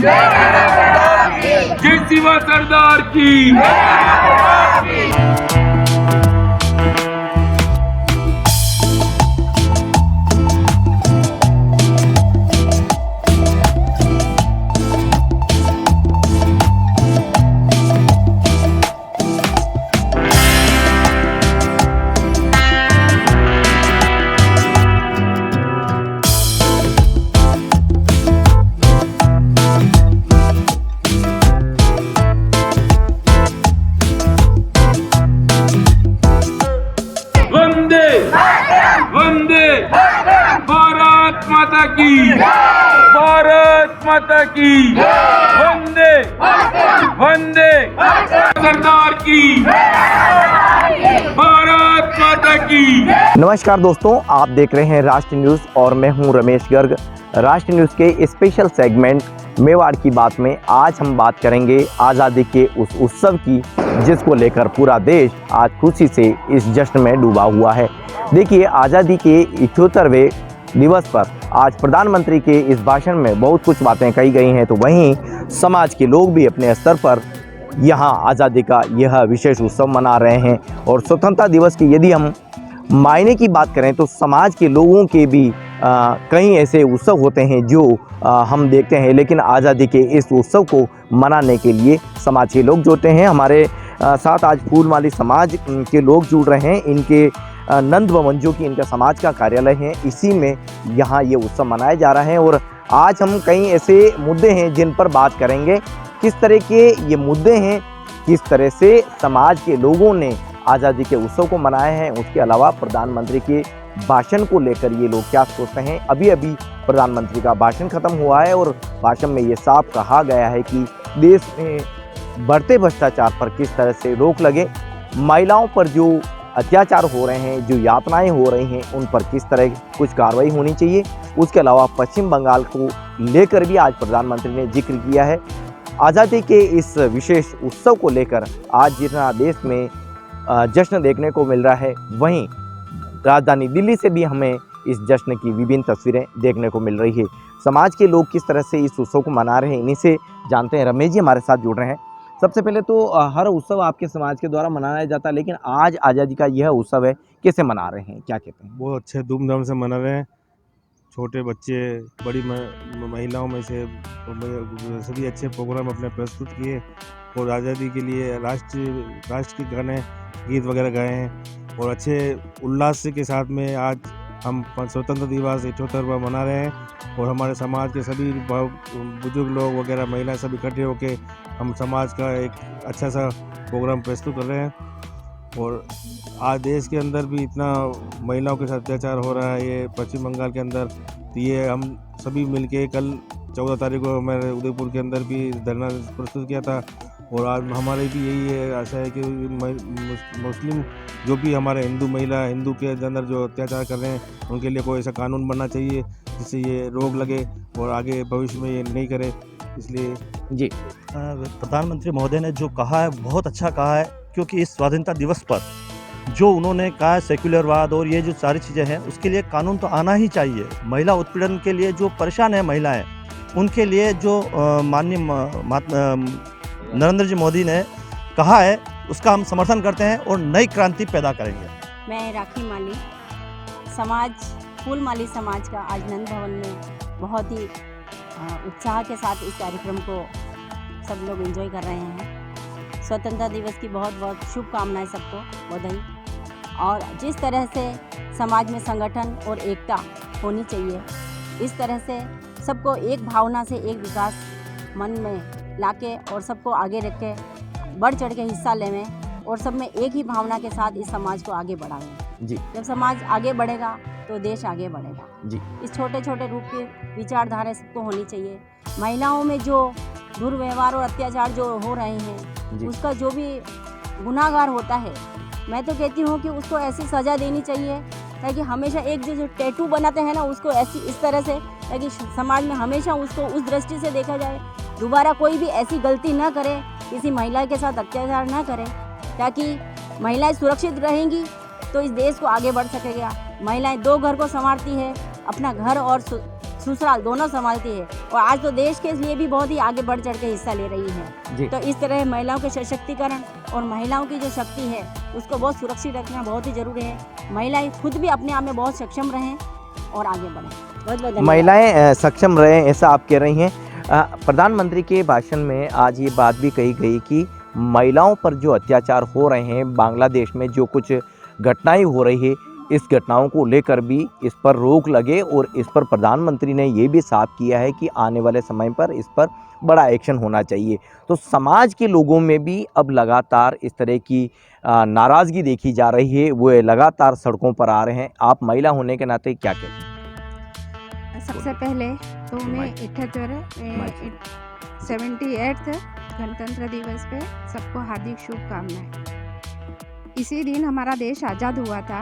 जय शिवा सरदार की। वंदे वंदे भारत माता की, भारत माता की, वंदे वंदे सरदार की, भारत माता की। नमस्कार दोस्तों, आप देख रहे हैं राष्ट्रीय न्यूज़ और मैं हूं रमेश गर्ग। राष्ट्रीय न्यूज़ के स्पेशल सेगमेंट मेवाड़ की बात में आज हम बात करेंगे आज़ादी के उस उत्सव की जिसको लेकर पूरा देश आज खुशी से इस जश्न में डूबा हुआ है। देखिए, आज़ादी के 78वें दिवस पर आज प्रधानमंत्री के इस भाषण में बहुत कुछ बातें कही गई हैं, तो वहीं समाज के लोग भी अपने स्तर पर यहाँ आज़ादी का यह विशेष उत्सव मना रहे हैं। और स्वतंत्रता दिवस की यदि हम मायने की बात करें तो समाज के लोगों के भी कई ऐसे उत्सव होते हैं जो हम देखते हैं, लेकिन आज़ादी के इस उत्सव को मनाने के लिए समाज के लोग जुड़ते हैं। हमारे साथ आज फूलमाली समाज के लोग जुड़ रहे हैं। इनके नंद भवन जो कि इनका समाज का कार्यालय है, इसी में यहाँ ये उत्सव मनाया जा रहा है। और आज हम कई ऐसे मुद्दे हैं जिन पर बात करेंगे, किस तरह के ये मुद्दे हैं, किस तरह से समाज के लोगों ने आज़ादी के उत्सव को मनाया है, उसके अलावा प्रधानमंत्री के भाषण को लेकर ये लोग क्या सोचते हैं। अभी अभी प्रधानमंत्री का भाषण खत्म हुआ है और भाषण में ये साफ कहा गया है कि देश में बढ़ते भ्रष्टाचार पर किस तरह से रोक लगे, महिलाओं पर जो अत्याचार हो रहे हैं, जो यातनाएं हो रही हैं, उन पर किस तरह कुछ कार्रवाई होनी चाहिए। उसके अलावा पश्चिम बंगाल को लेकर भी आज प्रधानमंत्री ने जिक्र किया है। आज़ादी के इस विशेष उत्सव को लेकर आज जितना देश में जश्न देखने को मिल रहा है, वहीं राजधानी दिल्ली से भी हमें इस जश्न की विभिन्न तस्वीरें देखने को मिल रही है। समाज के लोग किस तरह से इस उत्सव को मना रहे हैं, इन्हीं से जानते हैं। रमेश जी हमारे साथ जुड़ रहे हैं। सबसे पहले तो हर उत्सव आपके समाज के द्वारा मनाया जाता है, लेकिन आज आज़ादी का यह उत्सव है, कैसे मना रहे हैं, क्या कहते हैं? बहुत अच्छे धूमधाम से मना रहे हैं। छोटे बच्चे, बड़ी महिलाओं में से सभी अच्छे प्रोग्राम अपने प्रस्तुत किए और आज़ादी के लिए राष्ट्र के गाने, गीत वगैरह गाए हैं और अच्छे उल्लास के साथ में आज हम स्वतंत्रता दिवस 78वां मना रहे हैं। और हमारे समाज के सभी बुजुर्ग लोग वगैरह, महिलाएं सब इकट्ठे होकर हम समाज का एक अच्छा सा प्रोग्राम प्रस्तुत कर रहे हैं। और आज देश के अंदर भी इतना महिलाओं के साथ अत्याचार हो रहा है ये पश्चिम बंगाल के अंदर, तो ये हम सभी मिलके कल 14 तारीख को हमारे उदयपुर के अंदर भी धरना प्रस्तुत किया था। और आज हमारी भी यही आशा है कि मुस्लिम जो भी हमारे हिंदू के अंदर जो अत्याचार कर रहे हैं, उनके लिए कोई ऐसा कानून बनना चाहिए जिससे ये रोक लगे और आगे भविष्य में ये नहीं करे। इसलिए जी, प्रधानमंत्री महोदय ने जो कहा है बहुत अच्छा कहा है, क्योंकि इस स्वाधीनता दिवस पर जो उन्होंने कहा है सेक्युलरवाद और ये जो सारी चीज़ें हैं, उसके लिए कानून तो आना ही चाहिए। महिला उत्पीड़न के लिए जो परेशान है महिलाएं, उनके लिए जो माननीय नरेंद्र जी मोदी ने कहा है, उसका हम समर्थन करते हैं और नई क्रांति पैदा करेंगे। मैं राखी माली फूलमाली समाज का आज नंद भवन में बहुत ही उत्साह के साथ इस कार्यक्रम को सब लोग एंजॉय कर रहे हैं। स्वतंत्रता दिवस की बहुत बहुत शुभकामनाएं सबको, बधाई। और जिस तरह से समाज में संगठन और एकता होनी चाहिए, इस तरह से सबको एक भावना से एक विकास मन में लाके और सबको आगे रख के बढ़ चढ़ के हिस्सा लेवें और सब में एक ही भावना के साथ इस समाज को आगे बढ़ाएं। जी, जब समाज आगे बढ़ेगा तो देश आगे बढ़ेगा। जी, इस छोटे छोटे रूप के विचारधारा सबको होनी चाहिए। महिलाओं में जो दुर्व्यवहार और अत्याचार जो हो रहे हैं, उसका जो भी गुनाहगार होता है, मैं तो कहती हूँ कि उसको ऐसी सज़ा देनी चाहिए ताकि हमेशा एक जो टैटू बनाते हैं ना, उसको ऐसी इस तरह से, ताकि समाज में हमेशा उसको उस दृष्टि से देखा जाए, दोबारा कोई भी ऐसी गलती ना करे, किसी महिला के साथ अत्याचार ना करे, ताकि महिलाएं सुरक्षित रहेंगी तो इस देश को आगे बढ़ सकेगा। महिलाएं दो घर को संभालती है, अपना घर और ससुराल दोनों संभालती है और आज तो देश के लिए भी बहुत ही आगे बढ़ चढ़ के हिस्सा ले रही जी। है। तो इस तरह महिलाओं के सशक्तिकरण और महिलाओं की जो शक्ति है उसको बहुत सुरक्षित रखना बहुत ही जरूरी है। महिलाएं खुद भी अपने आप में बहुत सक्षम रहें और आगे बढ़ें। बहुत बहुत महिलाएं सक्षम रहें, ऐसा आप कह रही हैं। प्रधानमंत्री के भाषण में आज ये बात भी कही गई कि महिलाओं पर जो अत्याचार हो रहे हैं, बांग्लादेश में जो कुछ घटनाएं हो रही है, इस घटनाओं को लेकर भी इस पर रोक लगे और इस पर प्रधानमंत्री ने ये भी साफ किया है कि आने वाले समय पर इस पर बड़ा एक्शन होना चाहिए। तो समाज के लोगों में भी अब लगातार इस तरह की नाराज़गी देखी जा रही है, वो लगातार सड़कों पर आ रहे हैं। आप महिला होने के नाते क्या कहते हैं? सबसे पहले तो मैं 78th गणतंत्र दिवस पे सबको हार्दिक शुभकामनाएं। इसी दिन हमारा देश आज़ाद हुआ था,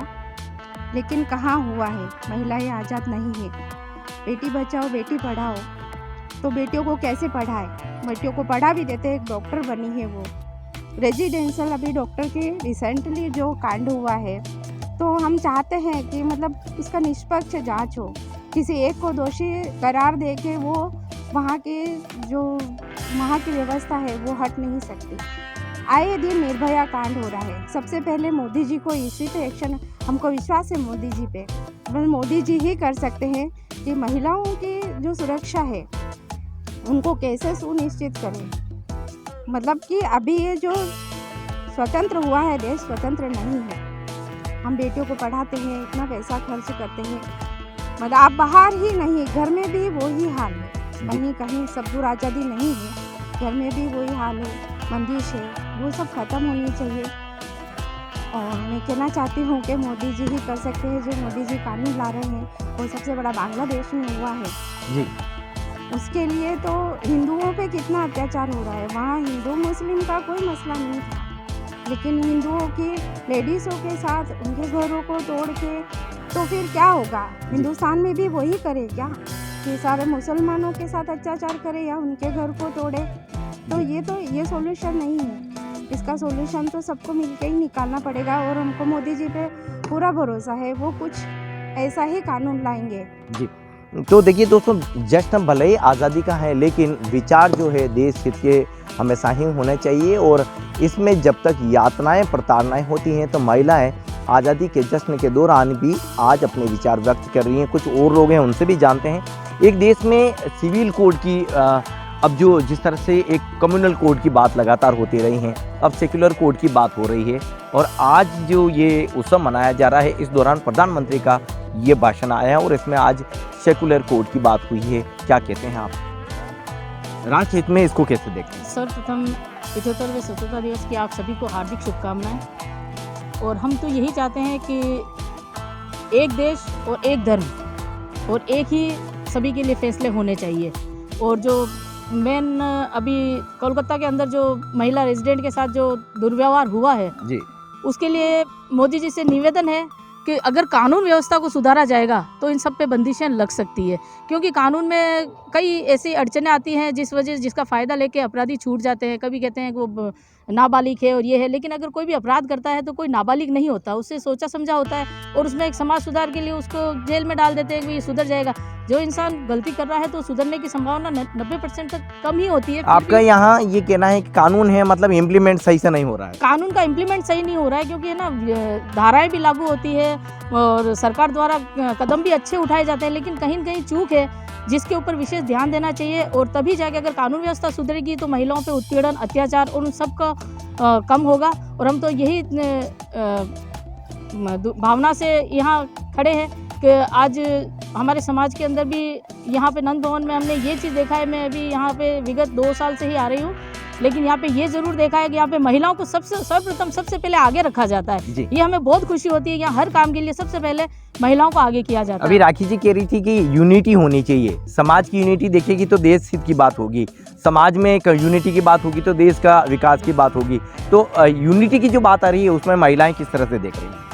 लेकिन कहाँ हुआ है, महिलाएं आज़ाद नहीं है। बेटी बचाओ बेटी पढ़ाओ, तो बेटियों को कैसे पढ़ाए? बेटियों को पढ़ा भी देते, एक डॉक्टर बनी है वो रेजिडेंशियल। अभी डॉक्टर के रिसेंटली जो कांड हुआ है, तो हम चाहते हैं कि मतलब इसका निष्पक्ष जांच हो, किसी एक को दोषी करार दे के वो वहाँ की व्यवस्था है वो हट नहीं सकती। आए दिन निर्भया कांड हो रहा है। सबसे पहले मोदी जी को इसी पे एक्शन, हमको विश्वास है मोदी जी पे, मोदी जी ही कर सकते हैं कि महिलाओं की जो सुरक्षा है उनको कैसे सुनिश्चित करें। मतलब कि अभी ये जो स्वतंत्र हुआ है देश, स्वतंत्र नहीं है। हम बेटियों को पढ़ाते हैं, इतना पैसा खर्च करते हैं, मतलब आप बाहर ही नहीं, घर में भी वही हाल है। कहीं कहीं सब दूर आज़ादी नहीं है, घर में भी वही हाल है, बंदिश है, वो सब खत्म होनी चाहिए। और मैं कहना चाहती हूँ कि मोदी जी ही कर सकते हैं। जो मोदी जी कानून ला रहे हैं वो सबसे बड़ा बांग्लादेश में हुआ है जी। उसके लिए तो हिंदुओं पे कितना अत्याचार हो रहा है। वहाँ हिंदू मुस्लिम का कोई मसला नहीं था, लेकिन हिंदुओं की लेडीज़ों के साथ उनके घरों को तोड़ के, तो फिर क्या होगा? हिंदुस्तान में भी वही करे क्या कि सारे मुसलमानों के साथ अत्याचार करे या उनके घर को तोड़े? तो ये सॉल्यूशन नहीं है। इसका सॉल्यूशन तो सबको मिलकर ही निकालना पड़ेगा और हमको मोदी जी पे पूरा भरोसा है, वो कुछ ऐसा ही कानून लाएंगे। जी, तो देखिए दोस्तों, जश्न भले ही आज़ादी का है, लेकिन विचार जो है देश हित के हमेशा ही होने चाहिए। और इसमें जब तक यातनाएं प्रताड़नाएं होती हैं, तो महिलाएं आज़ादी के जश्न के दौरान भी आज अपने विचार व्यक्त कर रही हैं। कुछ और लोग हैं, उनसे भी जानते हैं। एक देश में सिविल कोड की अब जो जिस तरह से एक कम्युनल कोड की बात लगातार होती रही है, अब सेक्युलर कोड की बात हो रही है। और आज जो ये उत्सव मनाया जा रहा है, इस दौरान प्रधानमंत्री का ये भाषण आया है और इसमें आज सेक्युलर कोड की बात हुई है। क्या कहते हैं आप? राष्ट्र हित में इसको कैसे देखते हैं? सर्वप्रथम 75वें स्वतंत्रता दिवस की आप सभी को हार्दिक शुभकामनाएं। और हम तो यही चाहते हैं कि एक देश और एक धर्म और एक ही सभी के लिए फैसले होने चाहिए। और जो मेन अभी कोलकाता के अंदर जो महिला रेजिडेंट के साथ जो दुर्व्यवहार हुआ है जी, उसके लिए मोदी जी से निवेदन है कि अगर कानून व्यवस्था को सुधारा जाएगा तो इन सब पे बंदिशें लग सकती है। क्योंकि कानून में कई ऐसी अड़चनें आती हैं जिसका फ़ायदा लेके अपराधी छूट जाते हैं। कभी कहते हैं कि वो नाबालिग है और ये है, लेकिन अगर कोई भी अपराध करता है तो कोई नाबालिग नहीं होता, उससे सोचा समझा होता है और उसमें एक समाज सुधार के लिए उसको जेल में डाल देते हैं कि ये सुधर जाएगा। जो इंसान गलती कर रहा है तो सुधरने की संभावना 90% तक कम ही होती है। आपका यहाँ ये कहना है कि कानून है, मतलब इम्प्लीमेंट सही से नहीं हो रहा है? कानून का इम्प्लीमेंट सही नहीं हो रहा है, क्योंकि है ना, धाराएं भी लागू होती है और सरकार द्वारा कदम भी अच्छे उठाए जाते हैं, लेकिन कहीं न कहीं चूक है जिसके ऊपर विशेष ध्यान देना चाहिए। और तभी जाके अगर कानून व्यवस्था सुधरेगी तो महिलाओं पे उत्पीड़न, अत्याचार और उन सब का कम होगा। और हम तो यही भावना से यहाँ खड़े हैं कि आज हमारे समाज के अंदर भी यहाँ पे नंद भवन में हमने ये चीज़ देखा है। मैं अभी यहाँ पे विगत 2 साल से ही आ रही हूँ, लेकिन यहाँ पे ये ज़रूर देखा है कि यहाँ पे महिलाओं को सर्वप्रथम सबसे पहले आगे रखा जाता है। ये हमें बहुत खुशी होती है। यहाँ हर काम के लिए सबसे पहले महिलाओं को आगे किया जाता है। अभी राखी जी कह रही थी कि यूनिटी होनी चाहिए, समाज की यूनिटी देखेगी तो देश हित की बात होगी, समाज में एक यूनिटी की बात होगी तो देश का विकास की बात होगी। तो यूनिटी की जो बात आ रही है उसमें महिलाएं किस तरह से देख रही हैं?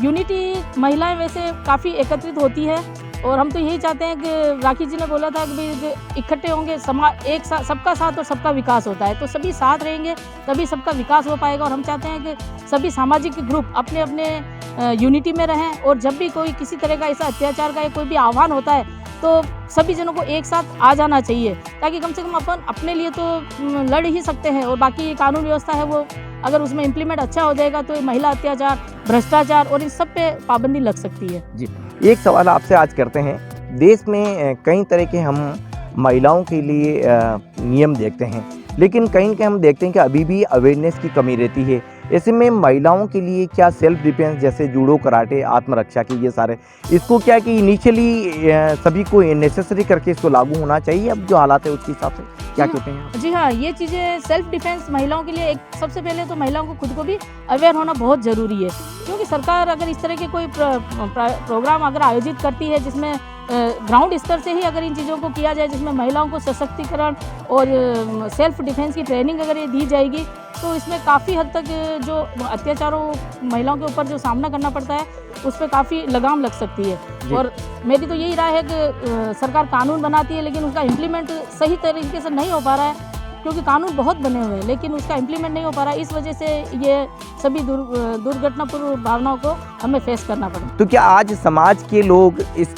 यूनिटी महिलाएं वैसे काफ़ी एकत्रित होती है और हम तो यही चाहते हैं कि राखी जी ने बोला था कि भाई इकट्ठे होंगे, समाज एक साथ, सबका साथ और सबका विकास होता है। तो सभी साथ रहेंगे तभी सबका विकास हो पाएगा। और हम चाहते हैं कि सभी सामाजिक ग्रुप अपने अपने यूनिटी में रहें और जब भी कोई किसी तरह का ऐसा अत्याचार का कोई भी आह्वान होता है तो सभी जनों को एक साथ आ जाना चाहिए, ताकि कम से कम अपन अपने लिए तो लड़ ही सकते हैं, और बाकी ये कानून व्यवस्था है वो अगर उसमें इम्प्लीमेंट अच्छा हो जाएगा तो महिला अत्याचार, भ्रष्टाचार और इन सब पे पाबंदी लग सकती है। जी, एक सवाल आपसे आज करते हैं। देश में कई तरह के हम महिलाओं के लिए नियम देखते हैं, लेकिन कहीं न कहीं हम देखते हैं कि अभी भी अवेयरनेस की कमी रहती है। ऐसे में महिलाओं के लिए क्या सेल्फ डिफेंस जैसे जूडो, कराटे, आत्मरक्षा की ये सारे, इसको क्या कि इनिशियली सभी को नेसेसरी करके इसको लागू होना चाहिए, अब जो हालात है उसके हिसाब से क्या कहते हैं आप? जी हाँ, ये चीज़ें सेल्फ डिफेंस महिलाओं के लिए एक सबसे पहले तो महिलाओं को खुद को भी अवेयर होना बहुत ज़रूरी है, क्योंकि सरकार अगर इस तरह के कोई प्रोग्राम अगर आयोजित करती है जिसमें ग्राउंड स्तर से ही अगर इन चीज़ों को किया जाए, जिसमें महिलाओं को सशक्तिकरण और सेल्फ डिफेंस की ट्रेनिंग अगर ये दी जाएगी, तो इसमें काफ़ी हद तक जो अत्याचारों महिलाओं के ऊपर जो सामना करना पड़ता है उस पर काफ़ी लगाम लग सकती है। और मेरी तो यही राय है कि सरकार कानून बनाती है लेकिन उसका इम्प्लीमेंट सही तरीके से नहीं हो पा रहा है, क्योंकि कानून बहुत बने हुए हैं लेकिन उसका इम्प्लीमेंट नहीं हो पा रहा है। इस वजह से ये सभी दुर्घटनापूर्ण भावनाओं को हमें फेस करना पड़ा। तो क्या आज समाज के लोग इस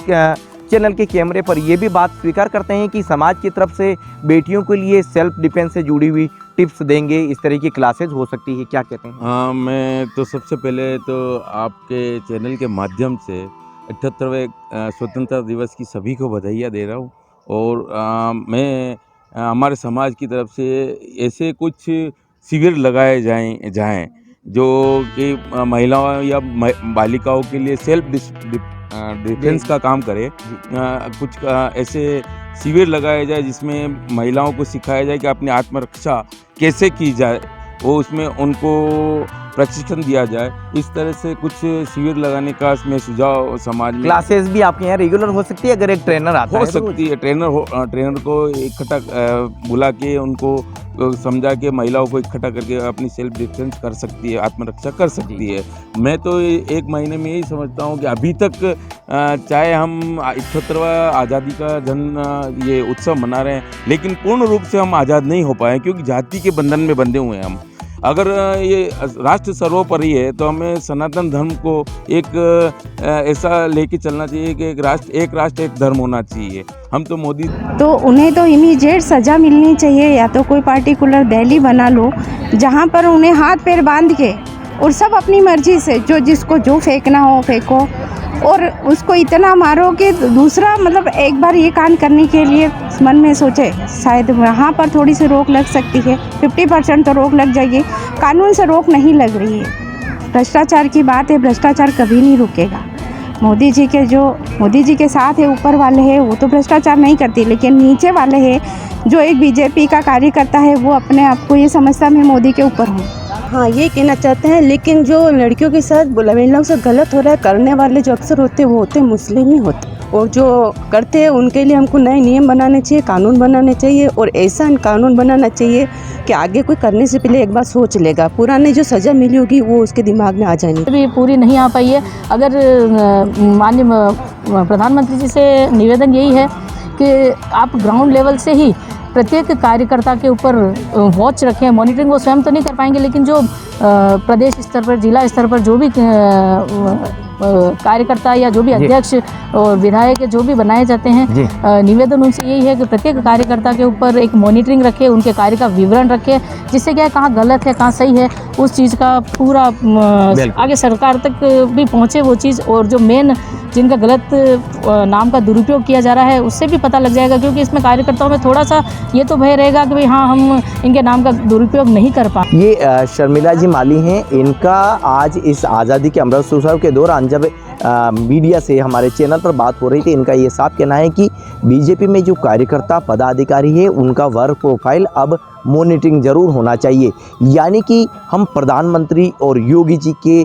चैनल के कैमरे पर ये भी बात स्वीकार करते हैं कि समाज की तरफ से बेटियों के लिए सेल्फ डिफेंस से जुड़ी हुई टिप्स देंगे, इस तरह की क्लासेस हो सकती है, क्या कहते हैं? हाँ, मैं तो सबसे पहले तो आपके चैनल के माध्यम से 78वें स्वतंत्रता दिवस की सभी को बधाइयाँ दे रहा हूँ। और मैं हमारे समाज की तरफ से ऐसे कुछ शिविर लगाए जाएं जो कि महिलाओं या बालिकाओं के लिए सेल्फ डिफेंस का काम करे। कुछ ऐसे शिविर लगाए जाए जिसमें महिलाओं को सिखाया जाए कि अपनी आत्मरक्षा कैसे की जाए, वो उसमें उनको प्रशिक्षण दिया जाए। इस तरह से कुछ शिविर लगाने का मैं सुझाव समाज में। क्लासेस भी आपके यहाँ रेगुलर हो सकती है अगर एक ट्रेनर आता हो है तो? सकती है। ट्रेनर को इकट्ठा बुला के उनको समझा के महिलाओं को इकट्ठा करके अपनी सेल्फ डिफेंस कर सकती है, आत्मरक्षा कर सकती है। मैं तो एक महीने में यही समझता हूँ कि अभी तक चाहे हम 78वां आज़ादी का ये उत्सव मना रहे हैं, लेकिन पूर्ण रूप से हम आज़ाद नहीं हो पाए, क्योंकि जाति के बंधन में बंधे हुए हैं हम। अगर ये राष्ट्र सर्वोपरि है तो हमें सनातन धर्म को एक ऐसा लेके चलना चाहिए कि एक राष्ट्र एक धर्म होना चाहिए। हम तो मोदी, तो उन्हें तो इमीडिएट सज़ा मिलनी चाहिए, या तो कोई पार्टिकुलर दिल्ली बना लो जहाँ पर उन्हें हाथ पैर बांध के और सब अपनी मर्जी से जो जिसको जो फेंकना हो फेंको, और उसको इतना मारो कि दूसरा मतलब एक बार ये कांड करने के लिए मन में सोचे। शायद वहाँ पर थोड़ी सी रोक लग सकती है, 50% तो रोक लग जाएगी, कानून से रोक नहीं लग रही है। भ्रष्टाचार की बात है, भ्रष्टाचार कभी नहीं रुकेगा। मोदी जी के साथ है ऊपर वाले हैं वो तो भ्रष्टाचार नहीं करती, लेकिन नीचे वाले हैं जो एक बीजेपी का कार्यकर्ता है वो अपने आप को ये समझता मैं मोदी के ऊपर हूँ। हाँ, ये कहना चाहते हैं, लेकिन जो लड़कियों के साथ महिलाओं से गलत हो रहा है, करने वाले जो अक्सर होते हैं वो होते मुस्लिम ही होते, और जो करते हैं उनके लिए हमको नए नियम बनाने चाहिए, कानून बनाने चाहिए, और ऐसा कानून बनाना चाहिए कि आगे कोई करने से पहले एक बार सोच लेगा, पुराने जो सज़ा मिली होगी वो उसके दिमाग में आ जाएगी। अभी पूरी नहीं आ पाई है। अगर माननीय प्रधानमंत्री जी से निवेदन यही है कि आप ग्राउंड लेवल से ही प्रत्येक कार्यकर्ता के ऊपर वॉच रखें, मॉनिटरिंग वो स्वयं तो नहीं कर पाएंगे, लेकिन जो प्रदेश स्तर पर, जिला स्तर पर जो भी कार्यकर्ता या जो भी अध्यक्ष और विधायक जो भी बनाए जाते हैं, निवेदन उनसे यही है कि प्रत्येक कार्यकर्ता के ऊपर एक मॉनिटरिंग रखे, उनके कार्य का विवरण रखे, जिससे क्या है कहाँ गलत है कहाँ सही है उस चीज़ का पूरा आगे सरकार तक भी पहुँचे वो चीज़, और जो मेन जिनका गलत नाम का दुरुपयोग किया जा रहा है उससे भी पता लग जाएगा, क्योंकि इसमें कार्यकर्ताओं में थोड़ा सा ये तो भय रहेगा कि भाई हाँ हम इनके नाम का दुरुपयोग नहीं कर पाए। ये शर्मिला जी माली हैं, इनका आज इस आज़ादी के अमृत उत्सव के दौरान जब मीडिया से हमारे चैनल पर बात हो रही थी, इनका ये साफ कहना है कि बीजेपी में जो कार्यकर्ता पदाधिकारी है उनका वर्क प्रोफाइल अब मॉनिटरिंग ज़रूर होना चाहिए। यानी कि हम प्रधानमंत्री और योगी जी के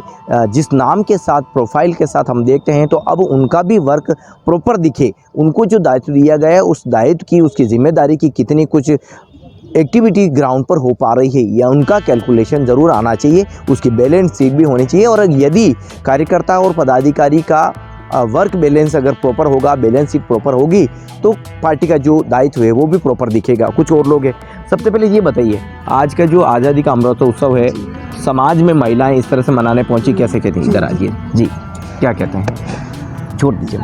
जिस नाम के साथ प्रोफाइल के साथ हम देखते हैं, तो अब उनका भी वर्क प्रॉपर दिखे, उनको जो दायित्व दिया गया है उस दायित्व की, उसकी जिम्मेदारी की कितनी कुछ एक्टिविटी ग्राउंड पर हो पा रही है, या उनका कैलकुलेशन ज़रूर आना चाहिए, उसकी बैलेंस शीट भी होनी चाहिए। और यदि कार्यकर्ता और पदाधिकारी का वर्क बैलेंस अगर प्रॉपर होगा, बैलेंस शीट प्रॉपर होगी, तो पार्टी का जो दायित्व है वो भी प्रॉपर दिखेगा। कुछ और लोग हैं, सबसे पहले ये बताइए, आज का जो आज़ादी का अमृत उत्सव है, समाज में महिलाएं इस तरह से मनाने पहुंची, कैसे कहती हैं? इधर आइए जी, क्या कहते हैं? छोड़ दीजिए।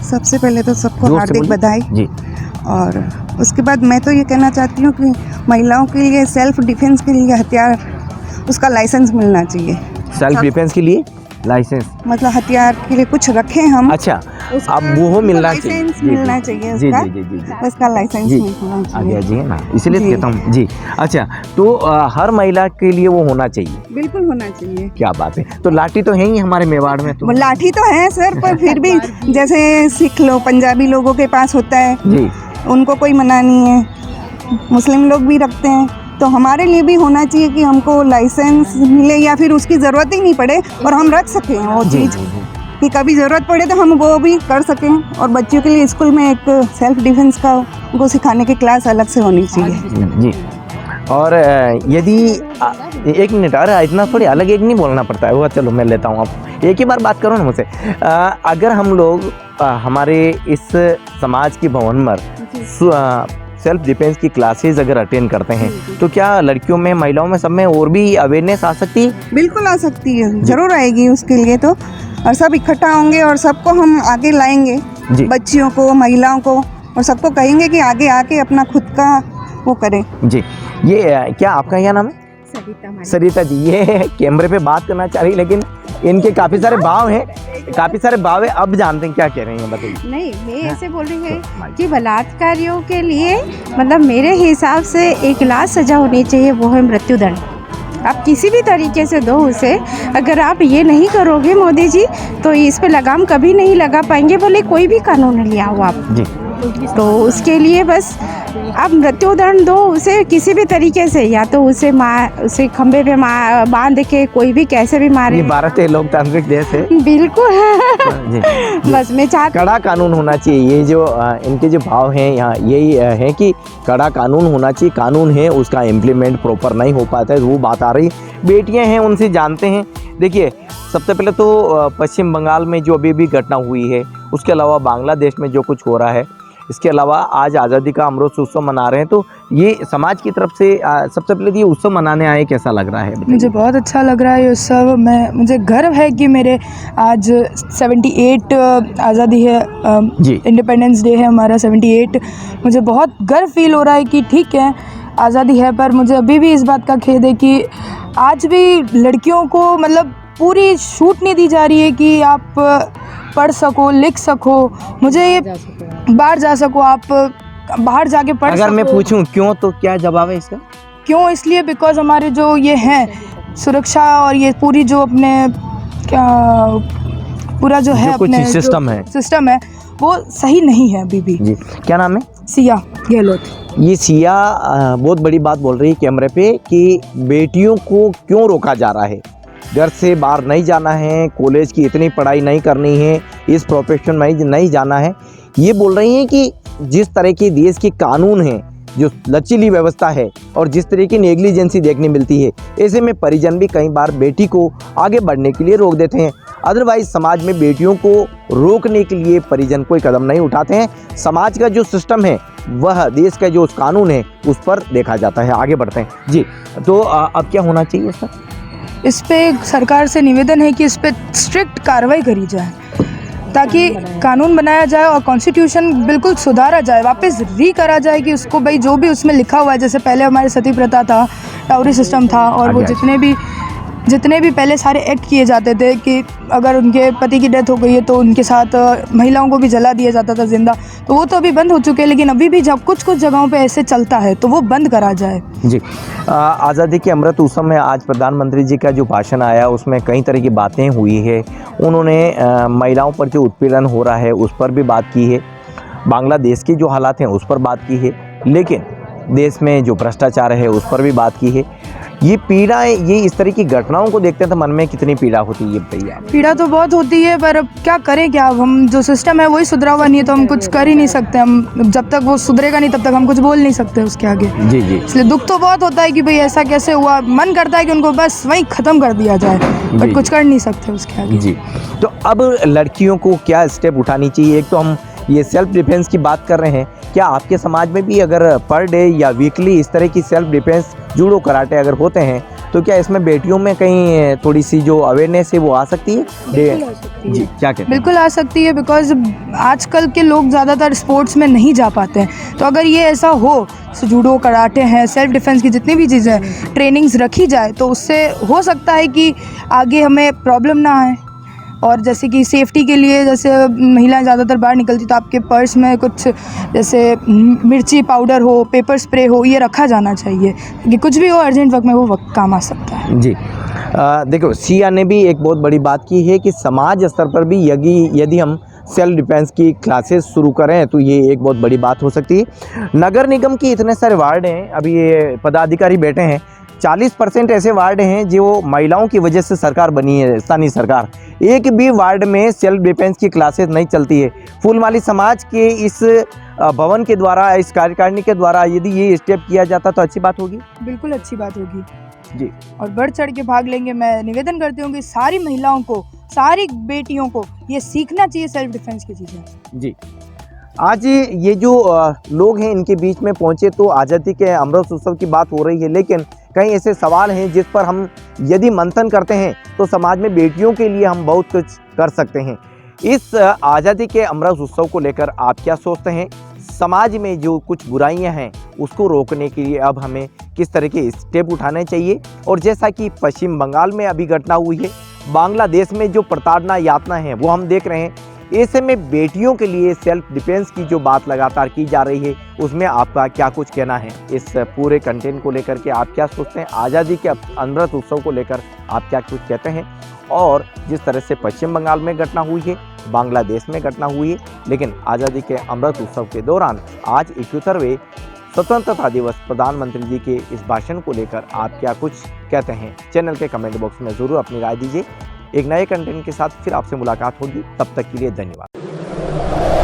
सबसे पहले तो सबको जोर से हार्दिक बोलिए। बधाई। जी और उसके बाद मैं तो ये कहना चाहती हूँ कि महिलाओं के लिए सेल्फ डिफेंस के लिए हथियार उसका लाइसेंस मिलना चाहिए। सेल्फ डिफेंस के लिए लाइसेंस, मतलब हथियार के लिए कुछ रखें हम, अच्छा उसका अब वो मिलना चाहिए। लाइसेंस जी, मिलना जी, चाहिए जी उसका, जी जी जी जी उसका लाइसेंस जी। मिलना आ गया चाहिए। जी, है ना, इसलिए जी। कहता हूँ जी। अच्छा तो हर महिला के लिए वो होना चाहिए, बिल्कुल होना चाहिए। क्या बात है। तो लाठी तो है ही हमारे मेवाड़ में तो। लाठी तो है सर, पर फिर भी जैसे सिख लोग, पंजाबी लोगों के पास होता है, जी उनको कोई मना नहीं है, मुस्लिम लोग भी रखते हैं, तो हमारे लिए भी होना चाहिए कि हमको लाइसेंस मिले या फिर उसकी ज़रूरत ही नहीं पड़े और हम रख सकें वो जी चीज़, जी जी कि कभी ज़रूरत पड़े तो हम वो भी कर सकें। और बच्चों के लिए स्कूल में एक सेल्फ डिफेंस का उनको सिखाने की क्लास अलग से होनी चाहिए। जी। और यदि एक मिनट, अरे इतना थोड़ी अलग एक नहीं बोलना पड़ता है वो, चलो मैं लेता हूँ, आप एक ही बार बात करो ना मुझसे। अगर हम लोग हमारे इस समाज की भवन में सेल्फ डिफेंस की क्लासेस अगर अटेंड करते हैं तो क्या लड़कियों में, महिलाओं में, सब में और भी अवेयरनेस आ सकती है? बिल्कुल आ सकती है, ज़रूर आएगी उसके लिए तो, और सब इकट्ठा होंगे और सबको हम आगे लाएंगे, जी बच्चियों को, महिलाओं को, और सबको कहेंगे कि आगे आके अपना खुद का वो करें। जी। ये क्या आपका क्या नाम है? सरिता जी। ये कैमरे पे बात करना चाह रही, लेकिन इनके काफ़ी सारे भाव हैं, काफ़ी सारे भाव है। अब जानते हैं क्या कह रही हैं, बताइए। नहीं, मैं ऐसे बोल रही हूँ कि बलात्कारियों के लिए मतलब मेरे हिसाब से एक लाख सज़ा होनी चाहिए, वो है मृत्युदंड। आप किसी भी तरीके से दो उसे, अगर आप ये नहीं करोगे मोदी जी तो इस पे लगाम कभी नहीं लगा पाएंगे, बोले कोई भी कानून ले आओ आप जी। तो उसके लिए बस आप मृत्युदंड दो उसे किसी भी तरीके से, या तो उसे खंबे पे बांध के कोई भी कैसे भी मारे। ये भारत है लोकतांत्रिक देश है। बिल्कुल जी। बस मैं चाहती कड़ा कानून होना चाहिए। ये जो इनके जो भाव हैं यहाँ यही है कि कड़ा कानून होना चाहिए। कानून है, उसका इम्प्लीमेंट प्रॉपर नहीं हो पाता है, वो बात आ रही। बेटियां हैं, उनसे जानते हैं। देखिए, सबसे पहले तो पश्चिम बंगाल में जो अभी भी घटना हुई है, उसके अलावा बांग्लादेश में जो कुछ हो रहा है, इसके अलावा आज आज़ादी का अमृत उत्सव मना रहे हैं, तो ये समाज की तरफ से सबसे पहले ये उत्सव मनाने आए, कैसा लग रहा है? मुझे बहुत अच्छा लग रहा है ये उत्सव। मुझे गर्व है कि मेरे आज 78 आज़ादी है, इंडिपेंडेंस डे है हमारा 78। मुझे बहुत गर्व फील हो रहा है कि ठीक है आज़ादी है, पर मुझे अभी भी इस बात का खेद है कि आज भी लड़कियों को मतलब पूरी छूट नहीं दी जा रही है कि आप पढ़ सको, लिख सको, मुझे ये बाहर जा सको, आप बाहर जाके पढ़ सको। अगर मैं पूछूं क्यों, तो क्या जवाब है इसका? क्यों? इसलिए बिकॉज हमारे जो ये हैं सुरक्षा और ये पूरी जो अपने क्या पूरा जो है कुछ अपने सिस्टम है वो सही नहीं है अभी भी। जी। क्या नाम है? सिया गहलोत। ये सिया बहुत बड़ी बात बोल रही है कैमरे पे कि बेटियों को क्यों रोका जा रहा है, घर से बाहर नहीं जाना है, कॉलेज की इतनी पढ़ाई नहीं करनी है, इस प्रोफेशन में नहीं जाना है। ये बोल रही हैं कि जिस तरह के देश के कानून हैं, जो लचीली व्यवस्था है और जिस तरह की नेग्लिजेंसी देखने मिलती है, ऐसे में परिजन भी कई बार बेटी को आगे बढ़ने के लिए रोक देते हैं। अदरवाइज समाज में बेटियों को रोकने के लिए परिजन कोई कदम नहीं उठाते हैं। समाज का जो सिस्टम है, वह देश का जो कानून है, उस पर देखा जाता है। आगे बढ़ते हैं जी। तो अब क्या होना चाहिए सर? इस पे सरकार से निवेदन है कि इस पे स्ट्रिक्ट कार्रवाई करी जाए ताकि कानून बनाया जाए और कॉन्स्टिट्यूशन बिल्कुल सुधारा जाए, वापस करा जाए कि उसको भाई जो भी उसमें लिखा हुआ है, जैसे पहले हमारे सती प्रथा था, टाउरी सिस्टम था, और वो जितने भी पहले सारे एक्ट किए जाते थे कि अगर उनके पति की डेथ हो गई है तो उनके साथ महिलाओं को भी जला दिया जाता था जिंदा, तो वो तो अभी बंद हो चुके हैं। लेकिन अभी भी जब कुछ जगहों पे ऐसे चलता है तो वो बंद करा जाए। जी। आज़ादी के अमृत उत्सव में आज प्रधानमंत्री जी का जो भाषण आया, उसमें कई तरह की बातें हुई है। उन्होंने महिलाओं पर जो उत्पीड़न हो रहा है उस पर भी बात की है, बांग्लादेश के जो हालात हैं उस पर बात की है, लेकिन देश में जो भ्रष्टाचार है उस पर भी बात की है। ये पीड़ा, ये इस तरह की घटनाओं को देखते हैं तो मन में कितनी पीड़ा होती है, ये बताइए आप। पीड़ा तो बहुत होती है, पर अब क्या करें, क्या अब हम जो सिस्टम है वही सुधरा हुआ नहीं है तो हम कुछ कर ही नहीं सकते। हम जब तक वो सुधरेगा नहीं तब तक हम कुछ बोल नहीं सकते उसके आगे। जी जी। इसलिए दुख तो बहुत होता है कि भाई ऐसा कैसे हुआ, मन करता है कि उनको बस वहीं ख़त्म कर दिया जाए, बट कुछ कर नहीं सकते उसके आगे। जी। तो अब लड़कियों को क्या स्टेप उठानी चाहिए? एक तो हम ये सेल्फ डिफेंस की बात कर रहे हैं, क्या आपके समाज में भी अगर पर डे या वीकली इस तरह की सेल्फ डिफेंस, जूडो कराटे अगर होते हैं तो क्या इसमें बेटियों में कहीं थोड़ी सी जो अवेयरनेस है वो आ सकती है? बिल्कुल आ सकती है। जी, क्या कहते हैं? बिल्कुल आ सकती है, बिकॉज आजकल के लोग ज़्यादातर स्पोर्ट्स में नहीं जा पाते हैं। तो अगर ये ऐसा हो, जूडो, कराटे हैं, सेल्फ डिफेंस की जितनी भी चीज़ें हैं, ट्रेनिंग्स रखी जाए तो उससे हो सकता है कि आगे हमें प्रॉब्लम ना आए। और जैसे कि सेफ्टी के लिए, जैसे महिलाएं ज़्यादातर बाहर निकलती तो आपके पर्स में कुछ जैसे मिर्ची पाउडर हो, पेपर स्प्रे हो, ये रखा जाना चाहिए कि कुछ भी हो अर्जेंट वक्त में वो वक्त काम आ सकता है। जी, देखो, सिया ने भी एक बहुत बड़ी बात की है कि समाज स्तर पर भी यदि हम सेल्फ डिफेंस की क्लासेस शुरू करें तो ये एक बहुत बड़ी बात हो सकती है। नगर निगम की इतने सारे वार्ड हैं, अभी ये पदाधिकारी बैठे हैं, 40% ऐसे वार्ड हैं जो महिलाओं की वजह से सरकार बनी है, स्थानीय सरकार। एक भी वार्ड में सेल्फ डिफेंस की क्लासेस नहीं चलती है। फूलमाली समाज के इस भवन के द्वारा, इस कार्यकारिणी के द्वारा यदि ये स्टेप किया जाता तो अच्छी बात होगी। बिल्कुल अच्छी बात होगी जी, और बढ़ चढ़ के भाग लेंगे। मैं निवेदन करती हूँ कि सारी महिलाओं को, सारी बेटियों को ये सीखना चाहिए सेल्फ डिफेंस की चीज़ें। जी, आज ये जो लोग हैं इनके बीच में पहुंचे तो आज़ादी के अमृत उत्सव की बात हो रही है, लेकिन कई ऐसे सवाल हैं जिस पर हम यदि मंथन करते हैं तो समाज में बेटियों के लिए हम बहुत कुछ कर सकते हैं। इस आज़ादी के अमृत उत्सव को लेकर आप क्या सोचते हैं? समाज में जो कुछ बुराइयां हैं उसको रोकने के लिए अब हमें किस तरह के स्टेप उठाने चाहिए? और जैसा कि पश्चिम बंगाल में अभी घटना हुई है, बांग्लादेश में जो प्रताड़ना यातना है वो हम देख रहे हैं, ऐसे में बेटियों के लिए सेल्फ डिफेंस की जो बात लगातार की जा रही है उसमें आपका क्या कुछ कहना है? इस पूरे कंटेंट को लेकर के आप क्या सोचते हैं? आज़ादी के अमृत उत्सव को लेकर आप क्या कुछ कहते हैं? और जिस तरह से पश्चिम बंगाल में घटना हुई है, बांग्लादेश में घटना हुई है, लेकिन आज़ादी के अमृत उत्सव के दौरान आज 71वें स्वतंत्रता दिवस प्रधानमंत्री जी के इस भाषण को लेकर आप क्या कुछ कहते हैं? चैनल के कमेंट बॉक्स में ज़रूर अपनी राय दीजिए। एक नए कंटेंट के साथ फिर आपसे मुलाकात होगी, तब तक के लिए धन्यवाद।